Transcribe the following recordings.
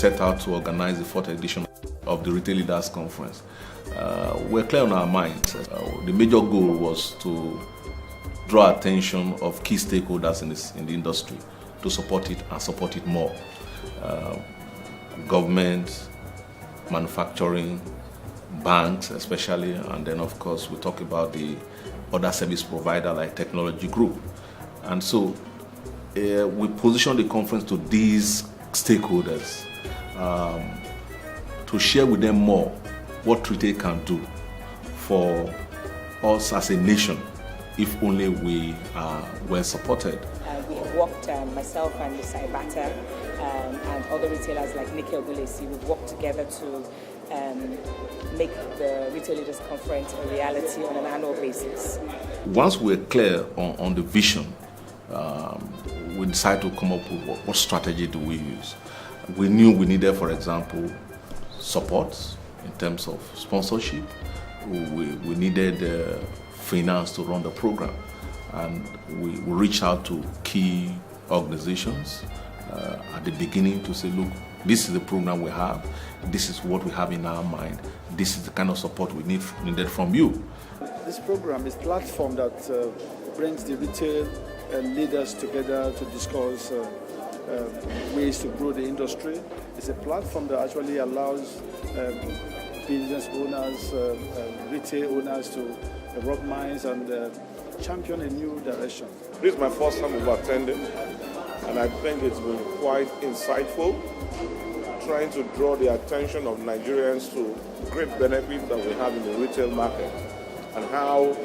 set out to organize the 4th edition of the Retail Leaders Conference, we're clear on our minds. The major goal was to draw attention of key stakeholders in the industry to support it and support it more. Government, manufacturing, banks especially, and then of course we talk about the other service provider like Technology Group. And so we position the conference to these stakeholders to share with them more what retail can do for us as a nation if only we are well supported. We have worked, myself and Mr. Ibata and other retailers like Nikki Ogulesi, we've worked together to make the Retail Leaders Conference a reality on an annual basis. Once we're clear on the vision, we decided to come up with what strategy do we use. We knew we needed, for example, support in terms of sponsorship. We needed finance to run the program, and we reached out to key organizations at the beginning to say, look, this is the program we have, this is what we have in our mind, this is the kind of support we needed from you. This program is a platform that brings the retail leaders together to discuss ways to grow the industry. It's a platform that actually allows business owners, retail owners to rub minds and champion a new direction. This is my first time of attending, and I think it's been quite insightful, trying to draw the attention of Nigerians to great benefits that we have in the retail market, and how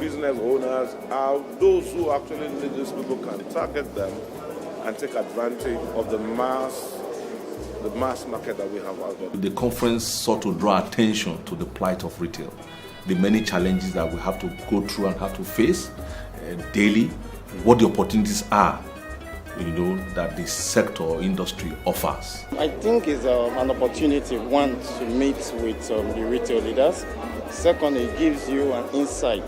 business owners, how those who actually need these people can target them and take advantage of the mass market that we have out there. The conference sought to draw attention to the plight of retail, the many challenges that we have to go through and have to face daily, what the opportunities are, that the sector or industry offers. I think it's an opportunity, one, to meet with the retail leaders. Second, it gives you an insight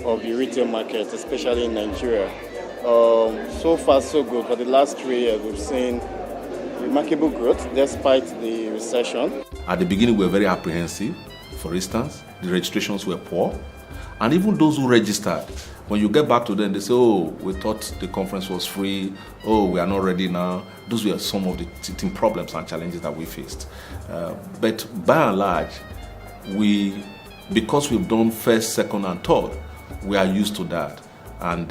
of the retail market, especially in Nigeria. So far, so good. For the last 3 years, we've seen remarkable growth despite the recession. At the beginning, we were very apprehensive. For instance, the registrations were poor. And even those who registered, when you get back to them, they say, oh, we thought the conference was free. Oh, we are not ready now. Those were some of the teething problems and challenges that we faced. But by and large, because we've done first, second, and third, we are used to that. And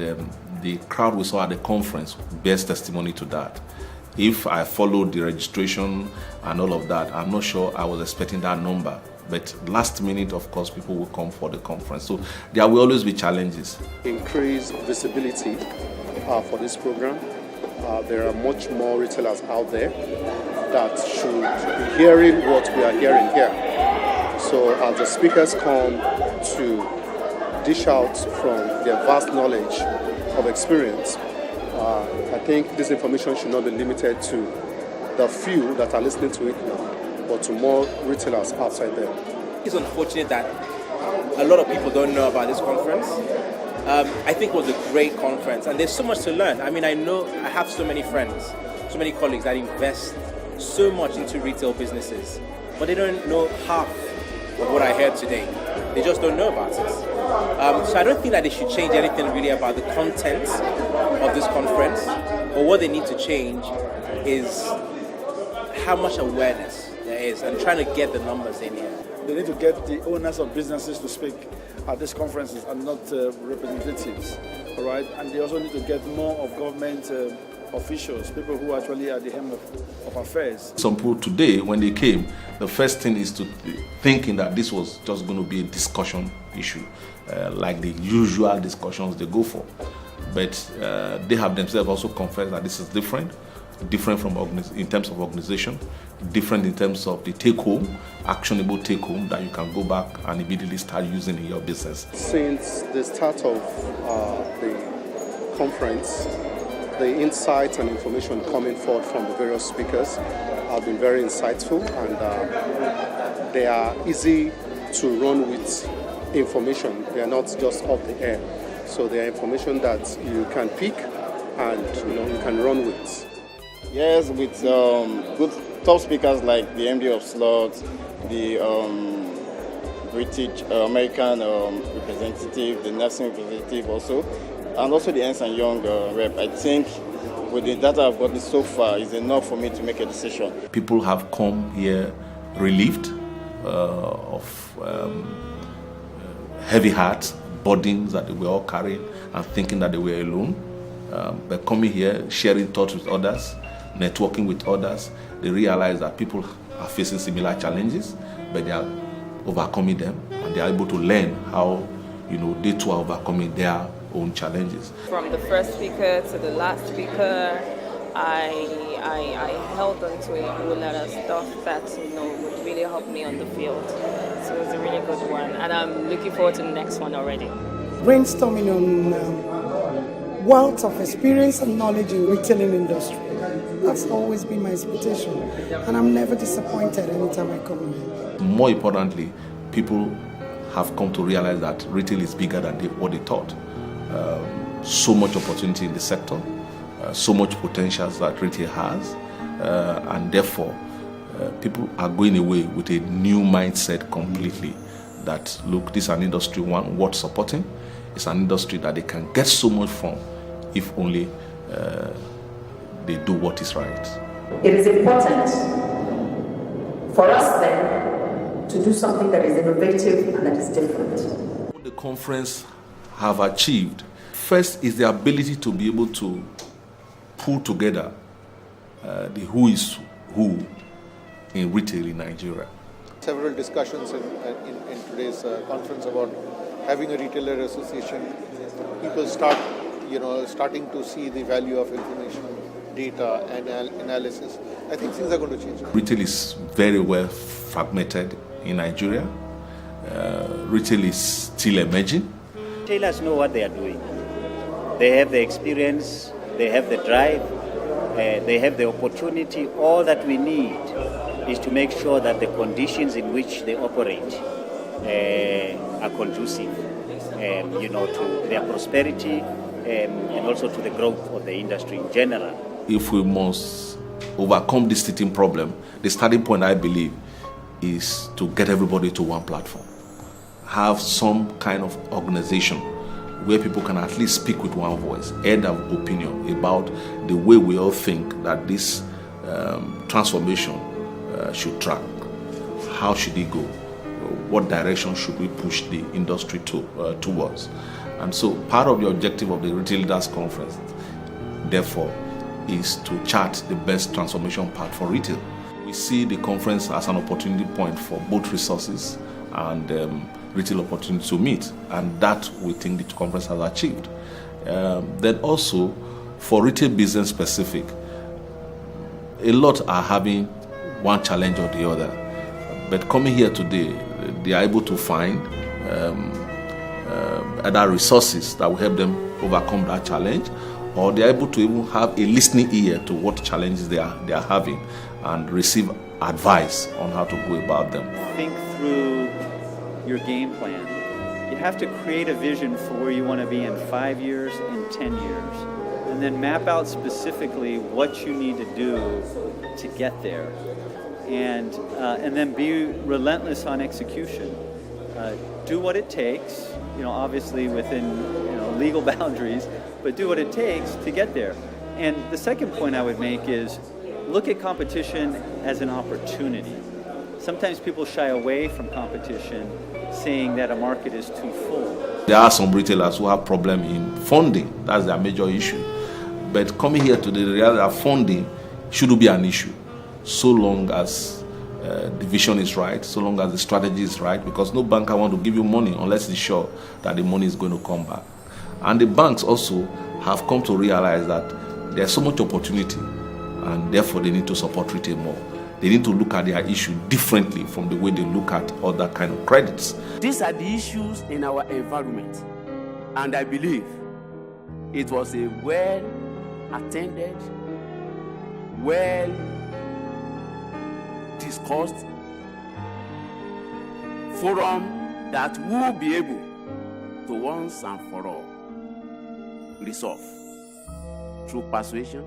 the crowd we saw at the conference bears testimony to that. If I followed the registration and all of that, I'm not sure I was expecting that number. But last minute, of course, people will come for the conference. So there will always be challenges. Increase visibility for this program. There are much more retailers out there that should be hearing what we are hearing here. So as the speakers come to dish out from their vast knowledge of experience, I think this information should not be limited to the few that are listening to it now, but to more retailers outside there. It's unfortunate that a lot of people don't know about this conference. I think it was a great conference, and there's so much to learn. I mean, I have so many friends, so many colleagues that invest so much into retail businesses, but they don't know half of what I heard today. They just don't know about it. So I don't think that they should change anything really about the content of this conference, but what they need to change is how much awareness there is and trying to get the numbers in here. They need to get the owners of businesses to speak at these conferences and not representatives, all right? And they also need to get more of government officials, people who actually are at the helm of affairs. Some people today, when they came, the first thing is to thinking that this was just going to be a discussion issue, like the usual discussions they go for. But they have themselves also confessed that this is different from in terms of organization, different in terms of the take-home, actionable take-home that you can go back and immediately start using in your business. Since the start of the conference, the insights and information coming forth from the various speakers have been very insightful, and they are easy to run with information. They are not just off the air. So they are information that you can pick and you can run with. Yes, with good top speakers like the MD of Slots, the British American representative, the Nelson representative also, and also the Ernst & Young rep. I think with the data I've gotten so far is enough for me to make a decision. People have come here relieved of heavy hearts, burdens that they were all carrying and thinking that they were alone. But coming here, sharing thoughts with others, networking with others, they realize that people are facing similar challenges, but they are overcoming them, and they are able to learn how, they too are overcoming their own challenges. From the first speaker to the last speaker, I held on to a whole lot of stuff that would really help me on the field. So it was a really good one, and I'm looking forward to the next one already. Brainstorming on wealth of experience and knowledge in retailing industry. That's always been my expectation, and I'm never disappointed anytime I come here. More importantly, people have come to realize that retail is bigger than what they thought. So much opportunity in the sector, so much potential that retail has, and therefore people are going away with a new mindset completely that, look, this is an industry worth supporting. It's an industry that they can get so much from if only they do what is right. It is important for us then to do something that is innovative and that is different. What the conference have achieved, first is the ability to be able to pull together the who is who in retail in Nigeria. Several discussions in today's conference about having a retailer association. People starting to see the value of information, data, and analysis. I think things are going to change. Retail is very well fragmented in Nigeria. Retail is still emerging. Retailers know what they are doing. They have the experience, they have the drive, they have the opportunity. All that we need is to make sure that the conditions in which they operate are conducive, to their prosperity and also to the growth of the industry in general. If we must overcome this teething problem, the starting point, I believe, is to get everybody to one platform. Have some kind of organization where people can at least speak with one voice, air their opinion about the way we all think that this transformation should track. How should it go? What direction should we push the industry towards? And so part of the objective of the Retail Leaders Conference, therefore, is to chart the best transformation path for retail. We see the conference as an opportunity point for both resources and retail opportunity to meet, and that we think the conference has achieved. Then also, for retail business specific, a lot are having one challenge or the other. But coming here today, they are able to find other resources that will help them overcome that challenge, or they are able to even have a listening ear to what challenges they are having and receive advice on how to go about them. Think through your game plan. You have to create a vision for where you want to be in 5 years and 10 years, and then map out specifically what you need to do to get there, and then be relentless on execution. Do what it takes, obviously within legal boundaries, but do what it takes to get there. And the second point I would make is look at competition as an opportunity. Sometimes people shy away from competition, saying that a market is too full. There are some retailers who have problem in funding. That's their major issue. But coming here today, the reality that funding shouldn't be an issue, so long as the vision is right, so long as the strategy is right, because no banker wants to give you money unless it's sure that the money is going to come back. And the banks also have come to realize that there's so much opportunity, and therefore they need to support retail more. They need to look at their issue differently from the way they look at other kind of credits. These are the issues in our environment, and I believe it was a well-attended, well-discussed forum that will be able to once and for all resolve through persuasion,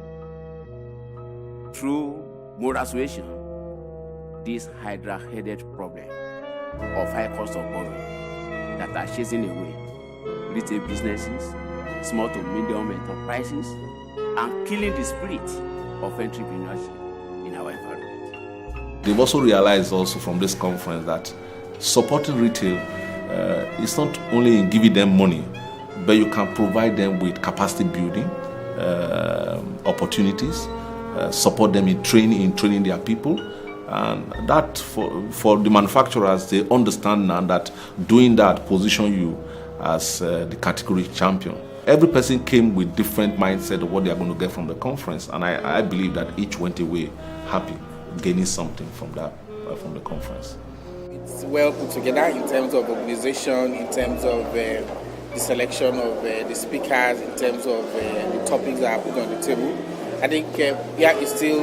through moral suasion, this hydra-headed problem of high cost of borrowing that are chasing away retail businesses, small to medium enterprises, and killing the spirit of entrepreneurship in our environment. They've also realized from this conference that supporting retail is not only in giving them money, but you can provide them with capacity building opportunities, support them in training their people. And that for the manufacturers, they understand now that doing that position you as the category champion. Every person came with different mindset of what they are going to get from the conference, and I believe that each went away happy, gaining something from the conference. It's well put together in terms of organization, in terms of the selection of the speakers, in terms of the topics that are put on the table. I think it's still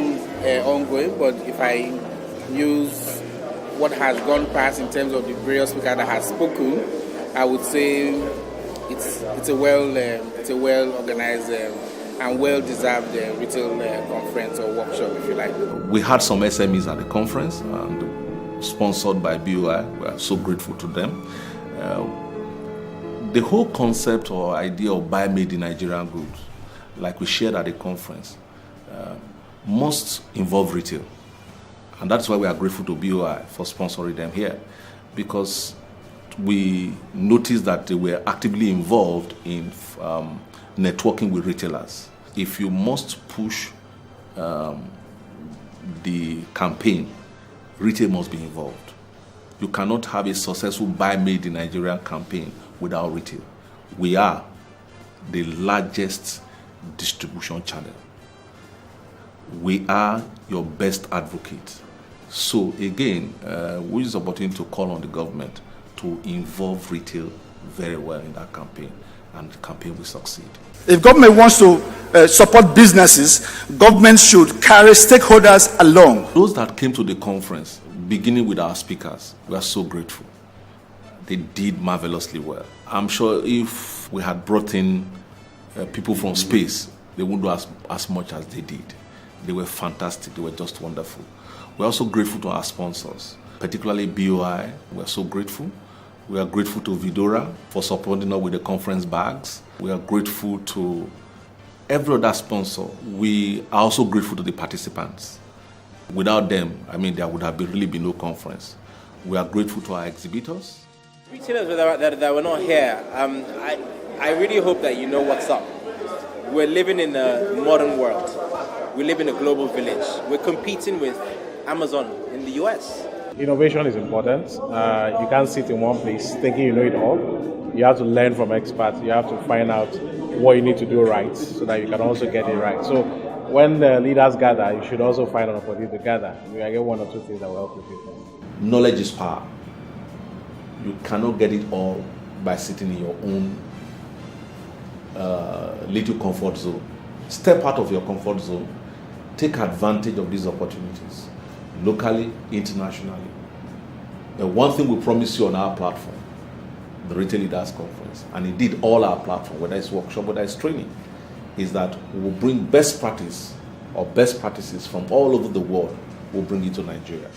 ongoing, but if I use what has gone past in terms of the various speakers that have spoken, I would say it's a well organized and well deserved retail conference or workshop, if you like. We had some SMEs at the conference, and sponsored by BOI. We are so grateful to them. The whole concept or idea of buy made in Nigerian goods, like we shared at the conference, must involve retail. And that's why we are grateful to BOI for sponsoring them here, because we noticed that they were actively involved in networking with retailers. If you must push the campaign, retail must be involved. You cannot have a successful buy made in Nigeria campaign without retail. We are the largest distribution channel. We are your best advocate. So again, we use the opportunity to call on the government to involve retail very well in that campaign, and the campaign will succeed. If government wants to support businesses, government should carry stakeholders along. Those that came to the conference, beginning with our speakers, we are so grateful. They did marvelously well. I'm sure if we had brought in people from space, they wouldn't do as much as they did. They were fantastic. They were just wonderful. We're also grateful to our sponsors, particularly BOI. We're so grateful. We are grateful to Vidora for supporting us with the conference bags. We are grateful to every other sponsor. We are also grateful to the participants. Without them, there would have really been no conference. We are grateful to our exhibitors. Retailers that were not here, I really hope that you know what's up. We're living in a modern world. We live in a global village. We're competing with Amazon in the US. Innovation is important. You can't sit in one place thinking you know it all. You have to learn from experts. You have to find out what you need to do right so that you can also get it right. So when the leaders gather, you should also find an opportunity to gather. I get one or two things that will help you people. Knowledge is power. You cannot get it all by sitting in your own little comfort zone. Step out of your comfort zone. Take advantage of these opportunities, locally, internationally. The one thing we promise you on our platform, the Retail Leaders Conference, and indeed all our platform, whether it's workshop, whether it's training, is that we will bring best practice or best practices from all over the world. We'll bring it to Nigeria.